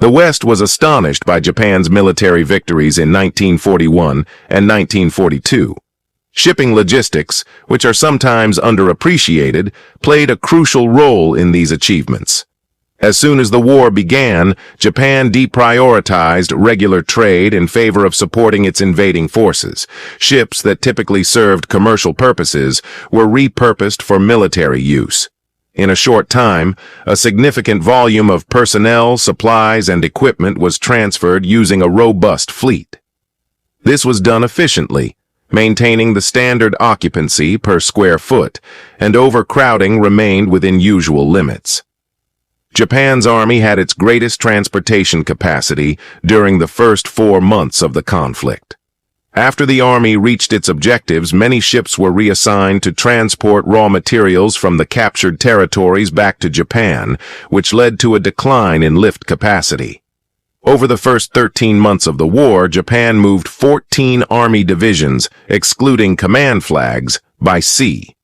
The West was astonished by Japan's military victories in 1941 and 1942. Shipping logistics, which are sometimes underappreciated, played a crucial role in these achievements. As soon as the war began, Japan deprioritized regular trade in favor of supporting its invading forces. Ships that typically served commercial purposes were repurposed for military use. In a short time, a significant volume of personnel, supplies, and equipment was transferred using a robust fleet. This was done efficiently, maintaining the standard occupancy per square foot, and overcrowding remained within usual limits. Japan's army had its greatest transportation capacity during the first 4 months of the conflict. After the army reached its objectives, many ships were reassigned to transport raw materials from the captured territories back to Japan, which led to a decline in lift capacity. Over the first 13 months of the war, Japan moved 14 army divisions, excluding command flags, by sea.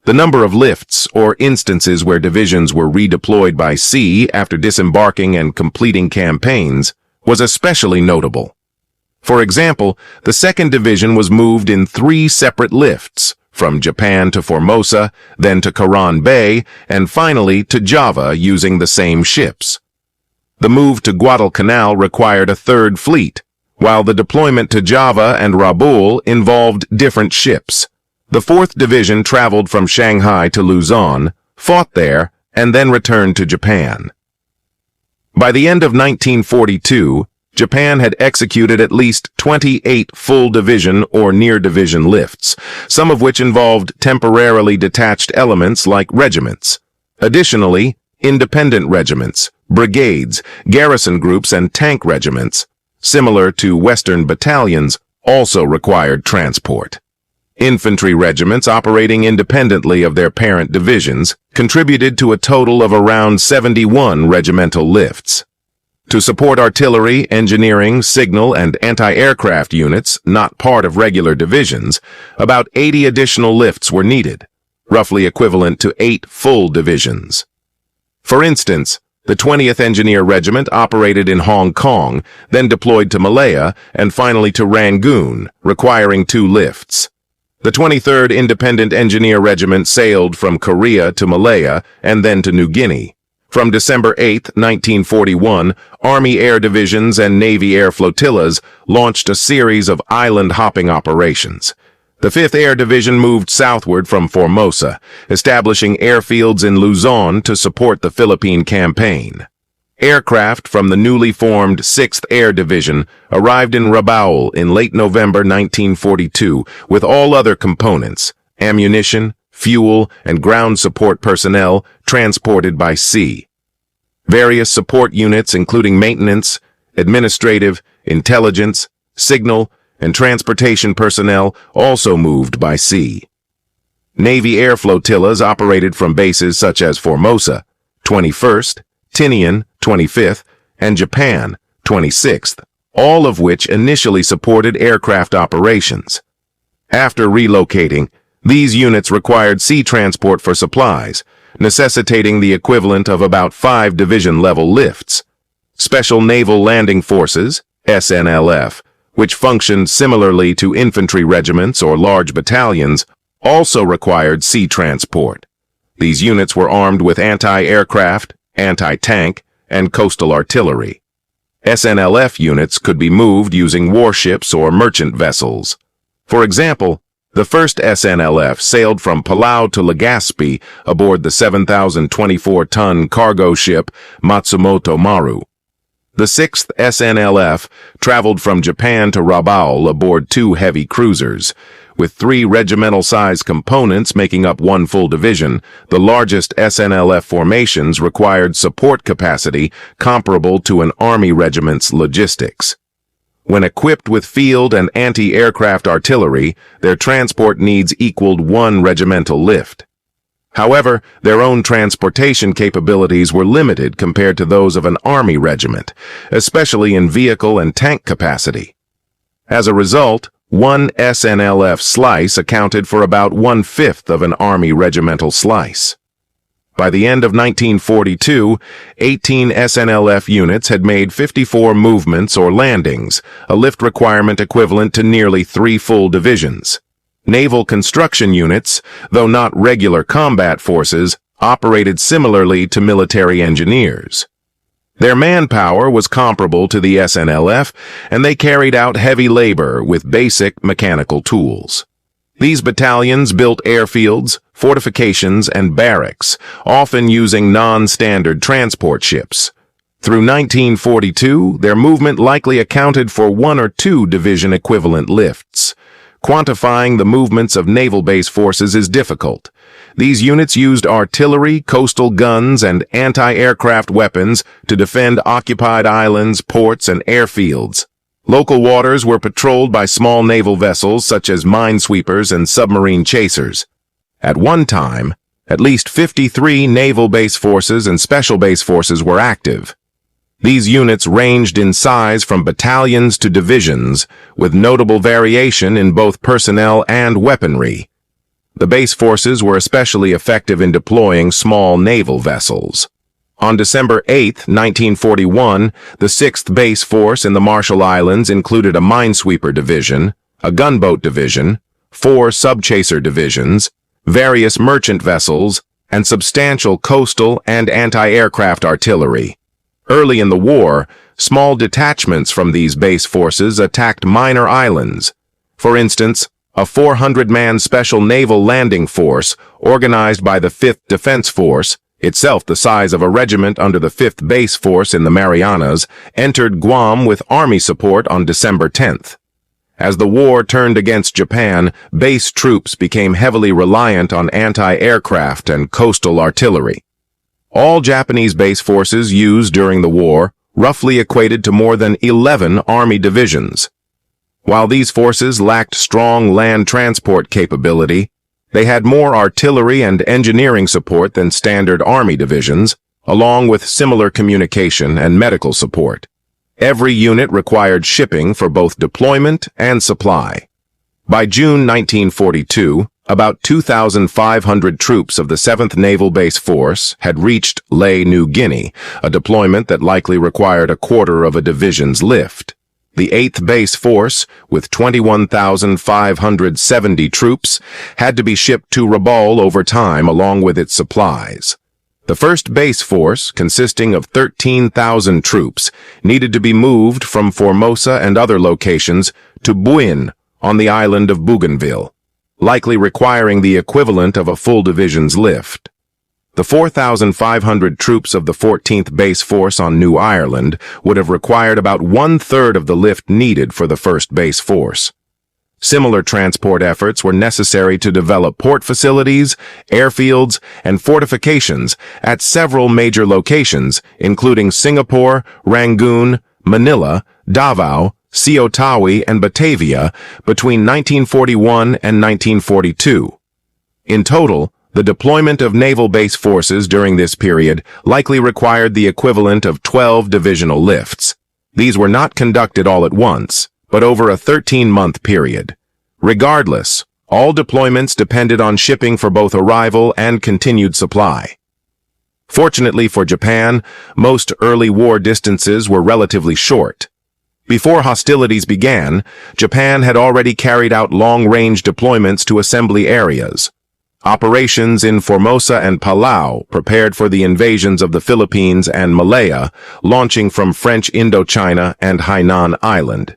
The number of lifts, or instances where divisions were redeployed by sea after disembarking and completing campaigns, was especially notable. For example, the 2nd Division was moved in 3 separate lifts, from Japan to Formosa, then to Koran Bay, and finally to Java using the same ships. The move to Guadalcanal required a 3rd fleet, while the deployment to Java and Rabaul involved different ships. The 4th Division traveled from Shanghai to Luzon, fought there, and then returned to Japan. By the end of 1942, Japan had executed at least 28 full division or near-division lifts, some of which involved temporarily detached elements like regiments. Additionally, independent regiments, brigades, garrison groups, and tank regiments, similar to Western battalions, also required transport. Infantry regiments operating independently of their parent divisions contributed to a total of around 71 regimental lifts. To support artillery, engineering, signal, and anti-aircraft units not part of regular divisions, about 80 additional lifts were needed, roughly equivalent to 8 full divisions. For instance, the 20th Engineer Regiment operated in Hong Kong, then deployed to Malaya, and finally to Rangoon, requiring 2 lifts. The 23rd Independent Engineer Regiment sailed from Korea to Malaya and then to New Guinea. From December 8, 1941, Army Air Divisions and Navy Air Flotillas launched a series of island-hopping operations. The 5th Air Division moved southward from Formosa, establishing airfields in Luzon to support the Philippine campaign. Aircraft from the newly formed 6th Air Division arrived in Rabaul in late November 1942 with all other components, ammunition, fuel, and ground support personnel transported by sea. Various support units including maintenance, administrative, intelligence, signal, and transportation personnel also moved by sea. Navy air flotillas operated from bases such as Formosa, 21st, Tinian, 25th, and Japan, 26th, all of which initially supported aircraft operations. After relocating, these units required sea transport for supplies, necessitating the equivalent of about 5 division-level lifts. Special Naval Landing Forces, SNLF, which functioned similarly to infantry regiments or large battalions, also required sea transport. These units were armed with anti-aircraft, anti-tank, and coastal artillery. SNLF units could be moved using warships or merchant vessels. For example, the 1st SNLF sailed from Palau to Legazpi aboard the 7,024-ton cargo ship Matsumoto Maru. The 6th SNLF traveled from Japan to Rabaul aboard 2 heavy cruisers. With 3 regimental-sized components making up 1 full division, the largest SNLF formations required support capacity comparable to an Army regiment's logistics. When equipped with field and anti-aircraft artillery, their transport needs equaled 1 regimental lift. However, their own transportation capabilities were limited compared to those of an Army regiment, especially in vehicle and tank capacity. As a result, 1 SNLF slice accounted for about 1/5 of an Army regimental slice. By the end of 1942, 18 SNLF units had made 54 movements or landings, a lift requirement equivalent to nearly 3 full divisions. Naval construction units, though not regular combat forces, operated similarly to military engineers. Their manpower was comparable to the SNLF, and they carried out heavy labor with basic mechanical tools. These battalions built airfields, fortifications, and barracks, often using non-standard transport ships. Through 1942, their movement likely accounted for 1 or 2 division equivalent lifts. Quantifying the movements of naval base forces is difficult. These units used artillery, coastal guns, and anti-aircraft weapons to defend occupied islands, ports, and airfields. Local waters were patrolled by small naval vessels such as minesweepers and submarine chasers. At one time, at least 53 naval base forces and special base forces were active. These units ranged in size from battalions to divisions, with notable variation in both personnel and weaponry. The base forces were especially effective in deploying small naval vessels. On December 8, 1941, the 6th Base Force in the Marshall Islands included a minesweeper division, a gunboat division, 4 subchaser divisions, various merchant vessels, and substantial coastal and anti-aircraft artillery. Early in the war, small detachments from these base forces attacked minor islands. For instance, a 400-man Special Naval Landing Force, organized by the 5th Defense Force, itself the size of a regiment under the 5th Base Force in the Marianas, entered Guam with Army support on December 10th. As the war turned against Japan, base troops became heavily reliant on anti-aircraft and coastal artillery. All Japanese base forces used during the war roughly equated to more than 11 Army divisions. While these forces lacked strong land transport capability, they had more artillery and engineering support than standard Army divisions, along with similar communication and medical support. Every unit required shipping for both deployment and supply. By June 1942, about 2,500 troops of the 7th Naval Base Force had reached Lae, New Guinea, a deployment that likely required a quarter of a division's lift. The 8th Base Force, with 21,570 troops, had to be shipped to Rabaul over time along with its supplies. The 1st Base Force, consisting of 13,000 troops, needed to be moved from Formosa and other locations to Buin on the island of Bougainville, likely requiring the equivalent of a full division's lift. The 4,500 troops of the 14th Base Force on New Ireland would have required about 1/3 of the lift needed for the 1st Base Force. Similar transport efforts were necessary to develop port facilities, airfields, and fortifications at several major locations, including Singapore, Rangoon, Manila, Davao, Siota, and Batavia, between 1941 and 1942. In total, the deployment of naval base forces during this period likely required the equivalent of 12 divisional lifts. These were not conducted all at once, but over a 13-month period. Regardless, all deployments depended on shipping for both arrival and continued supply. Fortunately for Japan, most early war distances were relatively short. Before hostilities began, Japan had already carried out long-range deployments to assembly areas. Operations in Formosa and Palau prepared for the invasions of the Philippines and Malaya, launching from French Indochina and Hainan Island.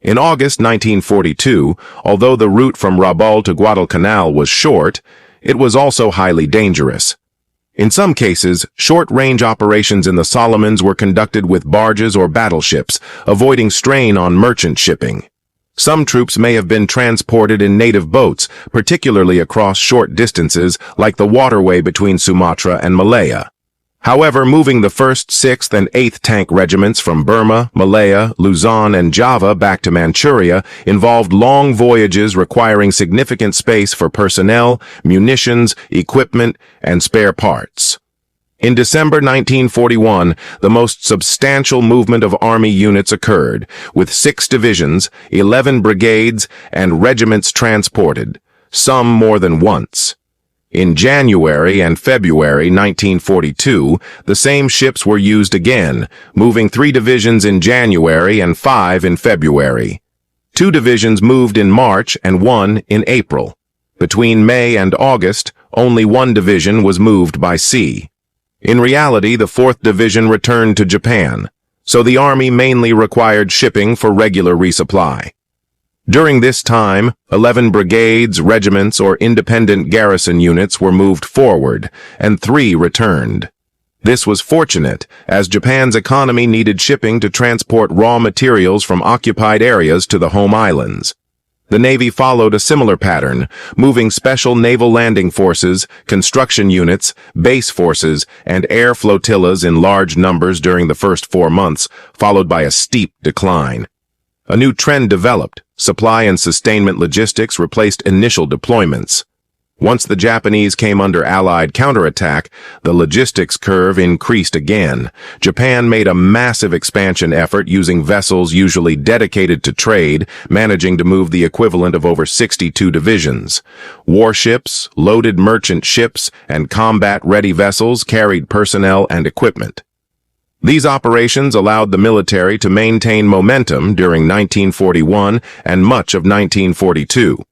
In August 1942, although the route from Rabaul to Guadalcanal was short, it was also highly dangerous. In some cases, short-range operations in the Solomons were conducted with barges or battleships, avoiding strain on merchant shipping. Some troops may have been transported in native boats, particularly across short distances like the waterway between Sumatra and Malaya. However, moving the 1st, 6th, and 8th Tank Regiments from Burma, Malaya, Luzon, and Java back to Manchuria involved long voyages requiring significant space for personnel, munitions, equipment, and spare parts. In December 1941, the most substantial movement of Army units occurred, with 6 divisions, 11 brigades, and regiments transported, some more than once. In January and February 1942, the same ships were used again, moving 3 divisions in January and 5 in February. 2 divisions moved in March and 1 in April. Between May and August, only 1 division was moved by sea. In reality, the 4th Division returned to Japan, so the Army mainly required shipping for regular resupply. During this time, 11 brigades, regiments, or independent garrison units were moved forward, and 3 returned. This was fortunate, as Japan's economy needed shipping to transport raw materials from occupied areas to the home islands. The Navy followed a similar pattern, moving special naval landing forces, construction units, base forces, and air flotillas in large numbers during the first 4 months, followed by a steep decline. A new trend developed. Supply and sustainment logistics replaced initial deployments. Once the Japanese came under Allied counterattack, the logistics curve increased again. Japan made a massive expansion effort using vessels usually dedicated to trade, managing to move the equivalent of over 62 divisions. Warships, loaded merchant ships, and combat-ready vessels carried personnel and equipment. These operations allowed the military to maintain momentum during 1941 and much of 1942.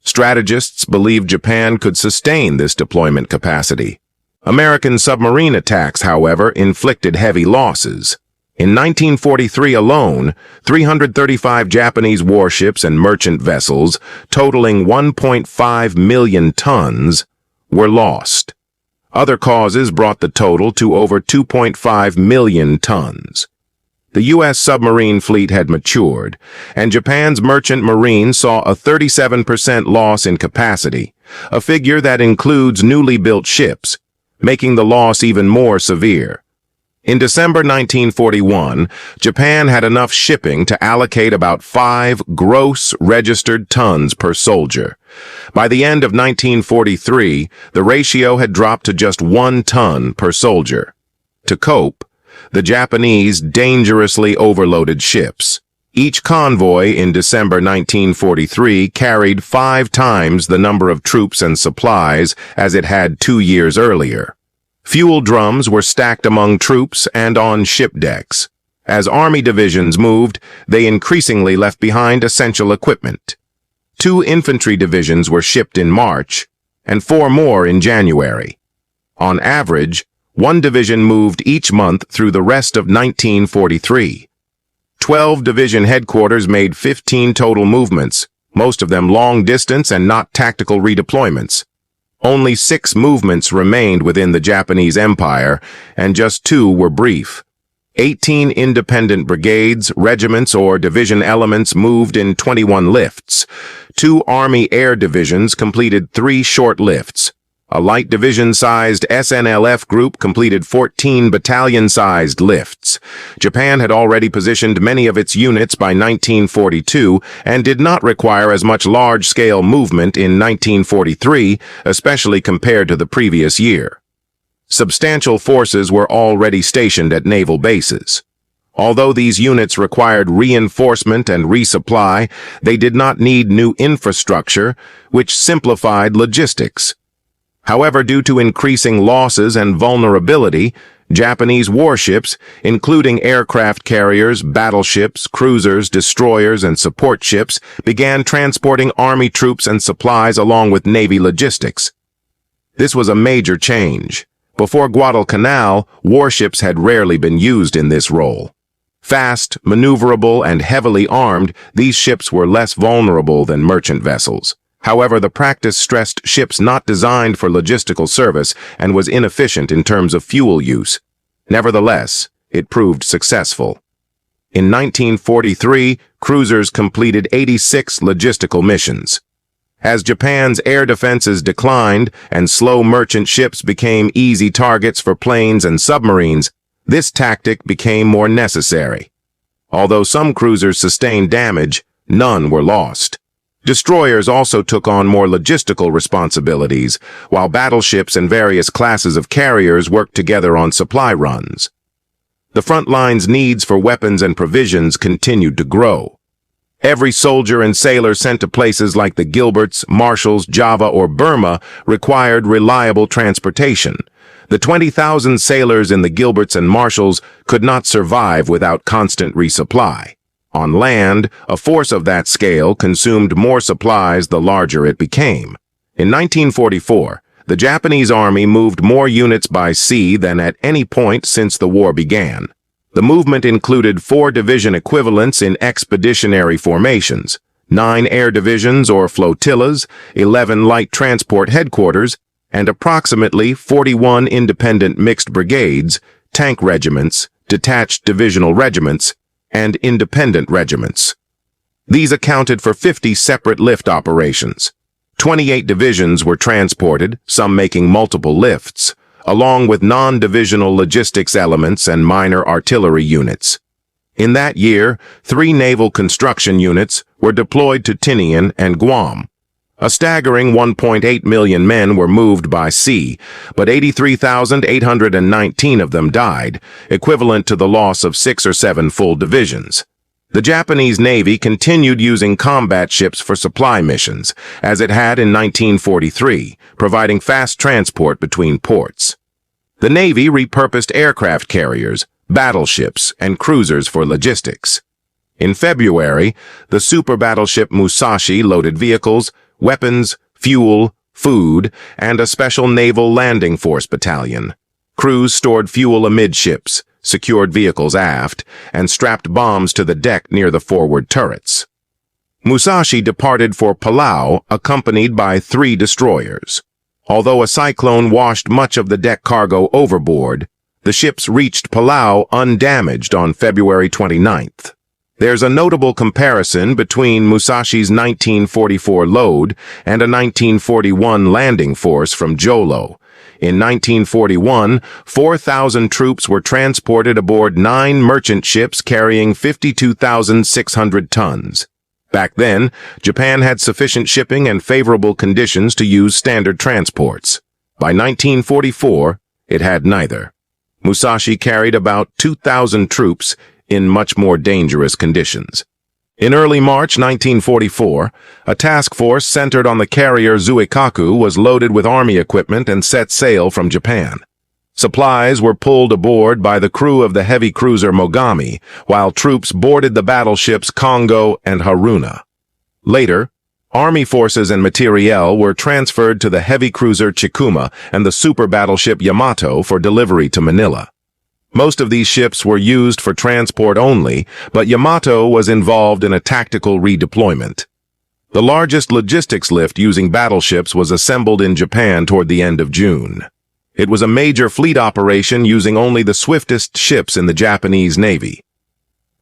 Strategists believed Japan could sustain this deployment capacity. American submarine attacks, however, inflicted heavy losses. In 1943 alone, 335 Japanese warships and merchant vessels, totaling 1.5 million tons, were lost. Other causes brought the total to over 2.5 million tons. The U.S. submarine fleet had matured, and Japan's merchant marine saw a 37% loss in capacity, a figure that includes newly built ships, making the loss even more severe. In December 1941, Japan had enough shipping to allocate about 5 gross registered tons per soldier. By the end of 1943, the ratio had dropped to just 1 ton per soldier. To cope, the Japanese dangerously overloaded ships. Each convoy in December 1943 carried 5 times the number of troops and supplies as it had 2 years earlier. Fuel drums were stacked among troops and on ship decks. As Army divisions moved, they increasingly left behind essential equipment. 2 infantry divisions were shipped in March, and 4 more in January. On average, 1 division moved each month through the rest of 1943. 12 division headquarters made 15 total movements, most of them long-distance and not tactical redeployments. Only 6 movements remained within the Japanese Empire, and just 2 were brief. 18 independent brigades, regiments, or division elements moved in 21 lifts. 2 Army Air Divisions completed 3 short lifts. A light division-sized SNLF group completed 14 battalion-sized lifts. Japan had already positioned many of its units by 1942 and did not require as much large-scale movement in 1943, especially compared to the previous year. Substantial forces were already stationed at naval bases. Although these units required reinforcement and resupply, they did not need new infrastructure, which simplified logistics. However, due to increasing losses and vulnerability, Japanese warships, including aircraft carriers, battleships, cruisers, destroyers, and support ships, began transporting Army troops and supplies along with Navy logistics. This was a major change. Before Guadalcanal, warships had rarely been used in this role. Fast, maneuverable, and heavily armed, these ships were less vulnerable than merchant vessels. However, the practice stressed ships not designed for logistical service and was inefficient in terms of fuel use. Nevertheless, it proved successful. In 1943, cruisers completed 86 logistical missions. As Japan's air defenses declined and slow merchant ships became easy targets for planes and submarines, this tactic became more necessary. Although some cruisers sustained damage, none were lost. Destroyers also took on more logistical responsibilities, while battleships and various classes of carriers worked together on supply runs. The front line's needs for weapons and provisions continued to grow. Every soldier and sailor sent to places like the Gilberts, Marshalls, Java, or Burma required reliable transportation. The 20,000 sailors in the Gilberts and Marshalls could not survive without constant resupply. On land, a force of that scale consumed more supplies the larger it became. In 1944, the Japanese Army moved more units by sea than at any point since the war began. The movement included 4 division equivalents in expeditionary formations, 9 air divisions or flotillas, 11 light transport headquarters, and approximately 41 independent mixed brigades, tank regiments, detached divisional regiments, and independent regiments. These accounted for 50 separate lift operations. 28 divisions were transported, some making multiple lifts, along with non-divisional logistics elements and minor artillery units. In that year, 3 naval construction units were deployed to Tinian and Guam. A staggering 1.8 million men were moved by sea, but 83,819 of them died, equivalent to the loss of 6 or 7 full divisions. The Japanese Navy continued using combat ships for supply missions, as it had in 1943, providing fast transport between ports. The Navy repurposed aircraft carriers, battleships, and cruisers for logistics. In February, the super battleship Musashi loaded vehicles, weapons, fuel, food, and a special naval landing force battalion. Crews stored fuel amidships, secured vehicles aft, and strapped bombs to the deck near the forward turrets. Musashi departed for Palau, accompanied by 3 destroyers. Although a cyclone washed much of the deck cargo overboard, the ships reached Palau undamaged on February 29th. There's a notable comparison between Musashi's 1944 load and a 1941 landing force from Jolo. In 1941, 4,000 troops were transported aboard 9 merchant ships carrying 52,600 tons. Back then, Japan had sufficient shipping and favorable conditions to use standard transports. By 1944, it had neither. Musashi carried about 2,000 troops in much more dangerous conditions. In early March 1944, a task force centered on the carrier Zuikaku was loaded with army equipment and set sail from Japan. Supplies were pulled aboard by the crew of the heavy cruiser Mogami, while troops boarded the battleships Kongo and Haruna. Later, Army forces and materiel were transferred to the heavy cruiser Chikuma and the super battleship Yamato for delivery to Manila. Most of these ships were used for transport only, but Yamato was involved in a tactical redeployment. The largest logistics lift using battleships was assembled in Japan toward the end of June. It was a major fleet operation using only the swiftest ships in the Japanese Navy.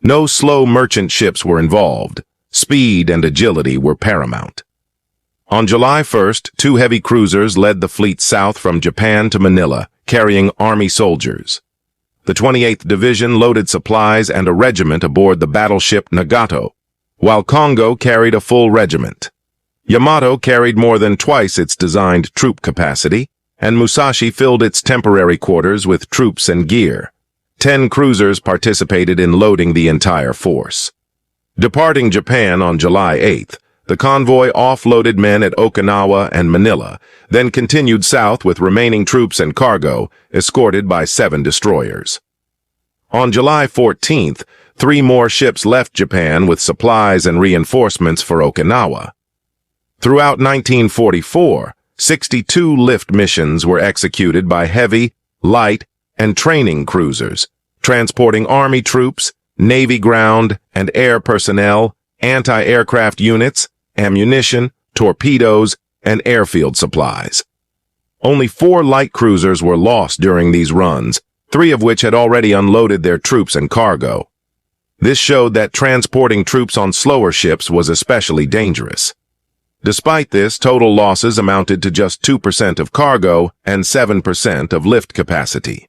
No slow merchant ships were involved. Speed and agility were paramount. On July 1st, 2 heavy cruisers led the fleet south from Japan to Manila, carrying Army soldiers. The 28th Division loaded supplies and a regiment aboard the battleship Nagato, while Kongo carried a full regiment. Yamato carried more than twice its designed troop capacity, and Musashi filled its temporary quarters with troops and gear. 10 cruisers participated in loading the entire force. Departing Japan on July 8th, the convoy offloaded men at Okinawa and Manila, then continued south with remaining troops and cargo, escorted by 7 destroyers. On July 14th, 3 more ships left Japan with supplies and reinforcements for Okinawa. Throughout 1944, 62 lift missions were executed by heavy, light, and training cruisers, transporting Army troops, Navy ground and air personnel, anti-aircraft units, ammunition, torpedoes, and airfield supplies. Only 4 light cruisers were lost during these runs, 3 of which had already unloaded their troops and cargo. This showed that transporting troops on slower ships was especially dangerous. Despite this, total losses amounted to just 2% of cargo and 7% of lift capacity.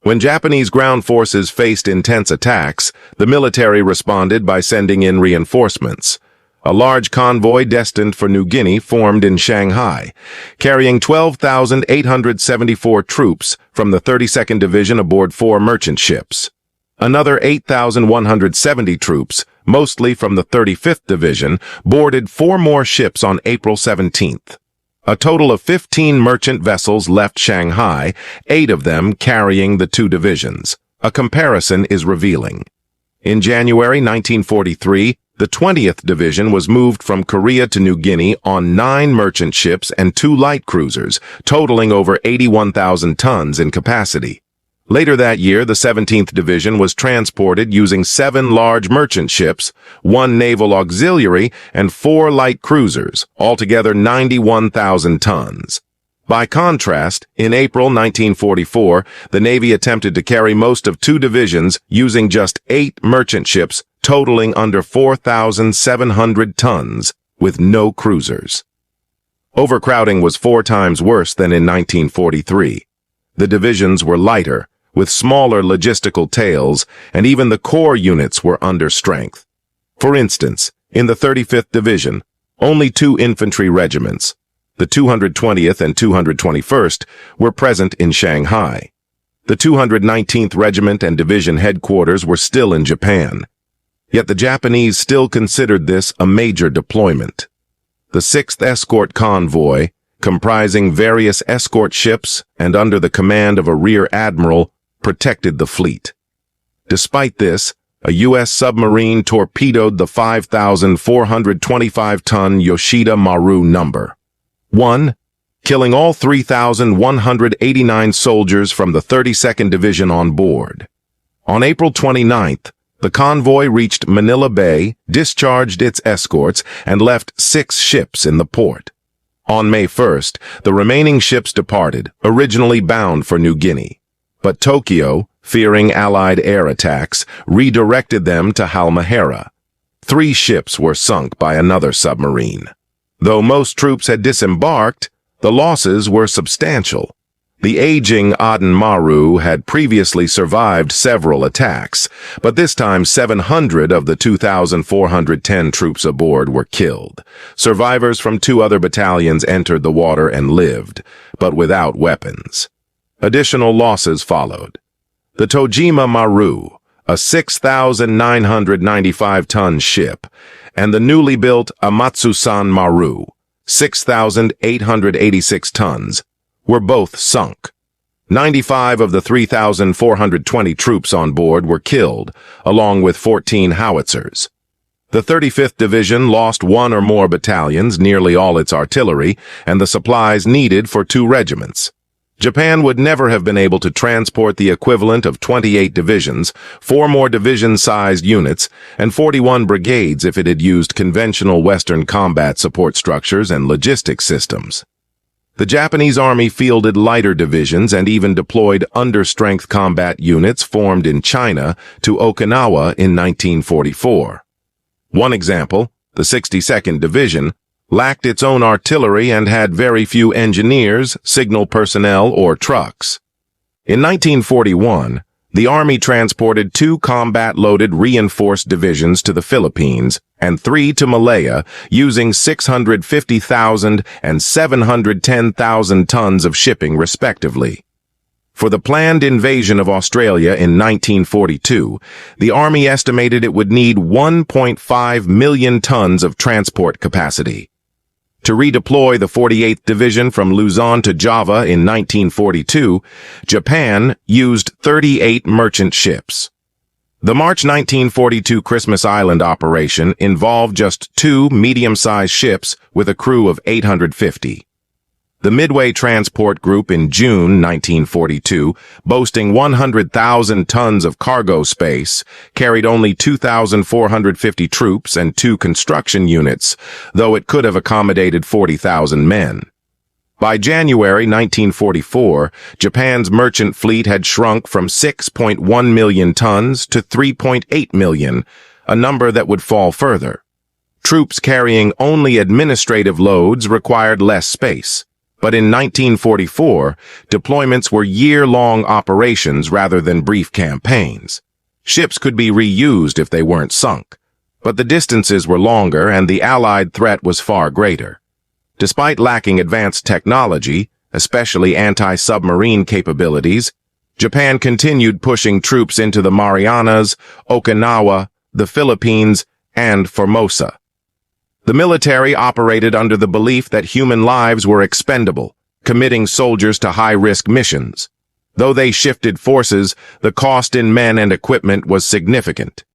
When Japanese ground forces faced intense attacks, the military responded by sending in reinforcements. A large convoy destined for New Guinea formed in Shanghai, carrying 12,874 troops from the 32nd Division aboard 4 merchant ships. Another 8,170 troops, mostly from the 35th Division, boarded 4 more ships on April 17th. A total of 15 merchant vessels left Shanghai, 8 of them carrying the 2 divisions. A comparison is revealing. In January 1943, the 20th Division was moved from Korea to New Guinea on 9 merchant ships and 2 light cruisers, totaling over 81,000 tons in capacity. Later that year, the 17th Division was transported using 7 large merchant ships, 1 naval auxiliary, and 4 light cruisers, altogether 91,000 tons. By contrast, in April 1944, the Navy attempted to carry most of 2 divisions using just 8 merchant ships, totaling under 4,700 tons, with no cruisers. Overcrowding was 4 times worse than in 1943. The divisions were lighter, with smaller logistical tails, and even the core units were under strength. For instance, in the 35th Division, only 2 infantry regiments, the 220th and 221st, were present in Shanghai. The 219th Regiment and Division headquarters were still in Japan. Yet the Japanese still considered this a major deployment. The 6th Escort Convoy, comprising various escort ships and under the command of a rear admiral, protected the fleet. Despite this, a U.S. submarine torpedoed the 5,425-ton Yoshida Maru No. 1, killing all 3,189 soldiers from the 32nd Division on board. On April 29th, the convoy reached Manila Bay, discharged its escorts, and left 6 ships in the port. On May 1st, the remaining ships departed, originally bound for New Guinea. But Tokyo, fearing Allied air attacks, redirected them to Halmahera. 3 ships were sunk by another submarine. Though most troops had disembarked, the losses were substantial. The aging Aden Maru had previously survived several attacks, but this time 700 of the 2,410 troops aboard were killed. Survivors from 2 other battalions entered the water and lived, but without weapons. Additional losses followed. The Tojima Maru, a 6,995-ton ship, and the newly built Amatsusan Maru, 6,886 tons, were both sunk. 95 of the 3,420 troops on board were killed, along with 14 howitzers. The 35th Division lost 1 or more battalions, nearly all its artillery, and the supplies needed for 2 regiments. Japan would never have been able to transport the equivalent of 28 divisions, 4 more division-sized units, and 41 brigades if it had used conventional Western combat support structures and logistics systems. The Japanese Army fielded lighter divisions and even deployed understrength combat units formed in China to Okinawa in 1944. One example, the 62nd Division, lacked its own artillery and had very few engineers, signal personnel, or trucks. In 1941, the Army transported 2 combat-loaded reinforced divisions to the Philippines and 3 to Malaya, using 650,000 and 710,000 tons of shipping respectively. For the planned invasion of Australia in 1942, the Army estimated it would need 1.5 million tons of transport capacity. To redeploy the 48th Division from Luzon to Java in 1942, Japan used 38 merchant ships. The March 1942 Christmas Island operation involved just 2 medium-sized ships with a crew of 850. The Midway Transport Group in June 1942, boasting 100,000 tons of cargo space, carried only 2,450 troops and 2 construction units, though it could have accommodated 40,000 men. By January 1944, Japan's merchant fleet had shrunk from 6.1 million tons to 3.8 million, a number that would fall further. Troops carrying only administrative loads required less space. But in 1944, deployments were year-long operations rather than brief campaigns. Ships could be reused if they weren't sunk, but the distances were longer and the Allied threat was far greater. Despite lacking advanced technology, especially anti-submarine capabilities, Japan continued pushing troops into the Marianas, Okinawa, the Philippines, and Formosa. The military operated under the belief that human lives were expendable, committing soldiers to high-risk missions. Though they shifted forces, the cost in men and equipment was significant.